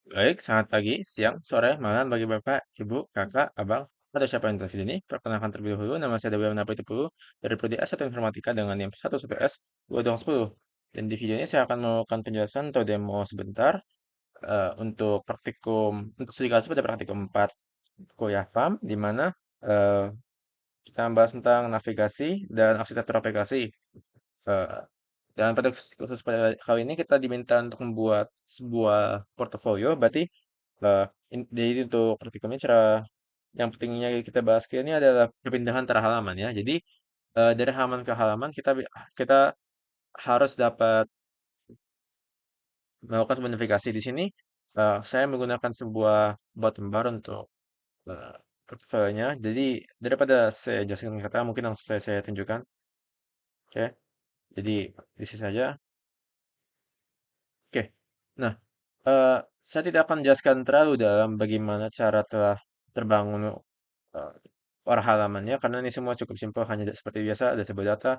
Baik, selamat pagi, siang, sore, malam bagi Bapak, Ibu, Kakak, Abang, atau siapa yang terpilih ini. Perkenalkan terlebih dahulu, nama saya Dewi Menapa itu dari Prodi S1 Informatika dengan NIM 1 CPS 210. Dan di video ini saya akan melakukan penjelasan atau demo sebentar untuk praktikum, untuk studi kasus pada praktikum 4 kuliah PAM, di mana eh, kita membahas tentang navigasi dan arsitektur aplikasi. Eh, dan pada khusus pada kali ini kita diminta untuk membuat sebuah portofolio, berarti jadi untuk praktikum ini cara yang pentingnya kita bahas kali ini adalah perpindahan antara halaman ya. Jadi dari halaman ke halaman kita harus dapat melakukan sebuah navigasi di sini. Saya menggunakan sebuah button bar untuk eh, portofolionya. Jadi daripada saya jelaskan kata, mungkin langsung saya tunjukkan. Oke, jadi di sini saja. Oke. Nah, eh, saya tidak akan menjelaskan terlalu dalam bagaimana cara telah terbangun eh, para halamannya, karena ini semua cukup simpel, hanya seperti biasa, ada sebuah data,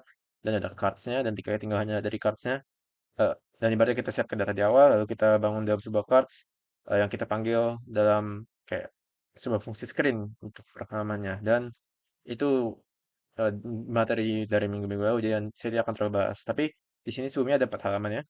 dan ada cards-nya, dan tinggal hanya dari cards-nya. Dan ibaratnya kita siapkan data di awal, lalu kita bangun dalam sebuah cards, yang kita panggil dalam kayak sebuah fungsi screen untuk halamannya. Dan itu eh, materi dari minggu-minggu lalu, jadi saya tidak akan terlalu bahas. Tapi di sini sebelumnya ada 4 halaman ya.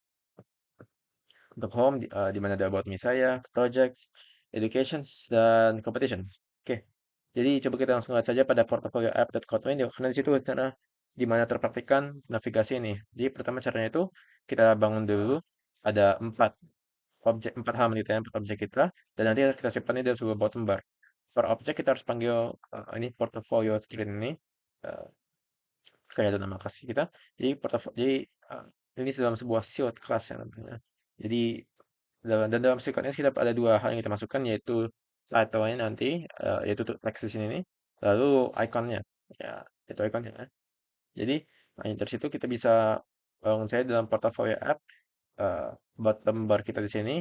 Untuk home, di mana ada about me saya, projects, educations, dan competition. Oke, jadi coba kita langsung lihat saja pada portfolio app.kotlin, karena di situ cara di mana terpraktikkan navigasi ini. Jadi pertama caranya itu kita bangun dulu ada 4 halaman kita, 4 objek kita, dan nanti kita simpan ini dalam sebuah bottom bar. Per objek kita harus panggil ini portfolio screen ini, uh, kayak ada nama kelas kita. Jadi ini dalam sebuah shield class ya namanya. Jadi dalam singkat ini kita ada 2 hal yang kita masukkan, yaitu title-nya nanti, yaitu teks di sini nih, lalu ikonnya, ya, itu ikonnya. Jadi dari situ kita bisa bangun saya dalam portfolio app, eh, bottom bar kita di sini,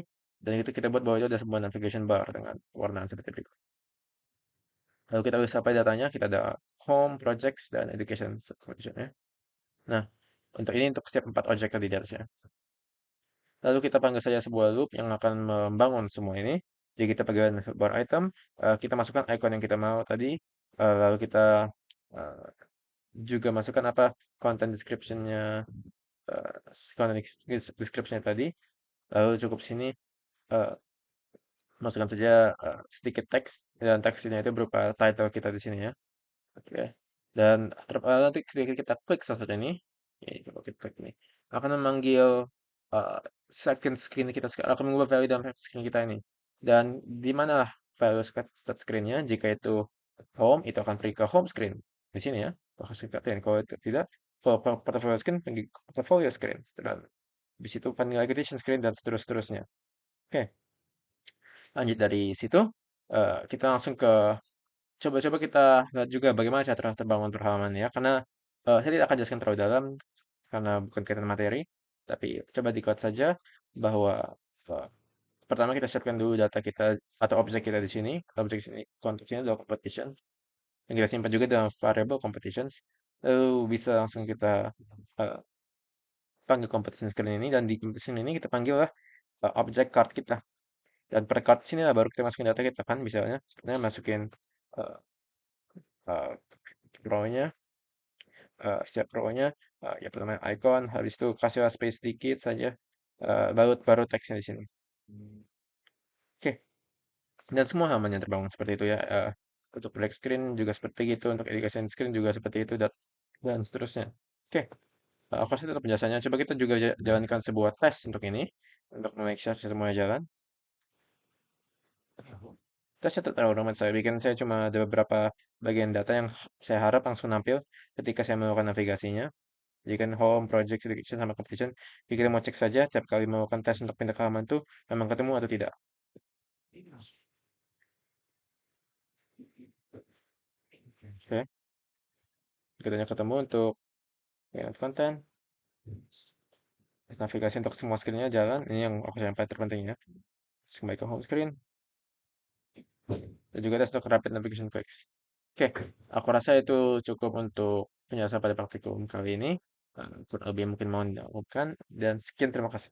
dan itu kita buat bahwa itu ada sebuah navigation bar dengan warna seperti berikut. Lalu kita bisa apa datanya, kita ada home, projects, dan education. Ya. Nah, untuk ini untuk setiap 4 objek tadi di atasnya. Lalu kita panggil saja sebuah loop yang akan membangun semua ini. Jadi kita panggil bar item, kita masukkan icon yang kita mau tadi, lalu kita eh, juga masukkan apa content description-nya, eh, content description tadi. Lalu cukup sini eh, masukkan saja sedikit teks, dan teksnya itu berupa title kita di sini ya. Oke. Dan nanti ketika kita klik salah satu ini, ya coba kita klik ini, akan memanggil uh, second screen kita, akan mengubah value dalam screen kita ini. Dan di mana value start screen-nya? Jika itu home, itu akan pergi ke home screen. Di sini ya, harus kita lihat. Kalau itu tidak, portfolio screen pergi ke portfolio screen. Dan di situ panggil aggregation screen dan seterusnya. Oke, lanjut dari situ, kita langsung ke coba-coba kita lihat juga bagaimana cara terbangun perhalaman ya, karena saya tidak akan jelaskan terlalu dalam karena bukan kaitan materi, tapi coba dikot saja bahwa eh, pertama kita siapkan dulu data kita atau objek kita di sini. Objek sini konteksnya adalah competition yang kita simpan juga dalam variable competitions. Lalu bisa langsung kita eh, panggil competition screen ini, dan di competition ini kita panggil lah objek card kita. Dan per card sini lah baru kita masukin data kita kan, misalnya kita masukin uh, uh, row-nya, setiap row-nya ya pertama icon, habis itu kasihlah space sedikit saja, baru teksnya di sini. Oke, dan semua halaman yang terbangun seperti itu ya. Untuk black screen juga seperti itu, untuk education screen juga seperti itu, dan seterusnya. Oke, aku rasa itu penjelasannya. Coba kita juga jalankan sebuah tes untuk ini, untuk make sure semuanya jalan. Tesnya tak terlalu rumit, saya cuma ada beberapa bagian data yang saya harap langsung nampil ketika saya melakukan navigasinya. Jadi kan home, project, education, sama competition. Jadi kita mau cek saja tiap kali melakukan tes untuk pindah ke halaman tuh memang ketemu atau tidak. Oke, katanya ketemu untuk konten, navigasi untuk semua screen-nya jalan. Ini yang aku sampai terpentingnya. Kembali ke home screen. Dan juga tes untuk rapid navigation clicks. Oke, aku rasa itu cukup untuk penjelasan pada praktikum kali ini. Kurang lebih mungkin mau dilakukan. Dan sekian, terima kasih.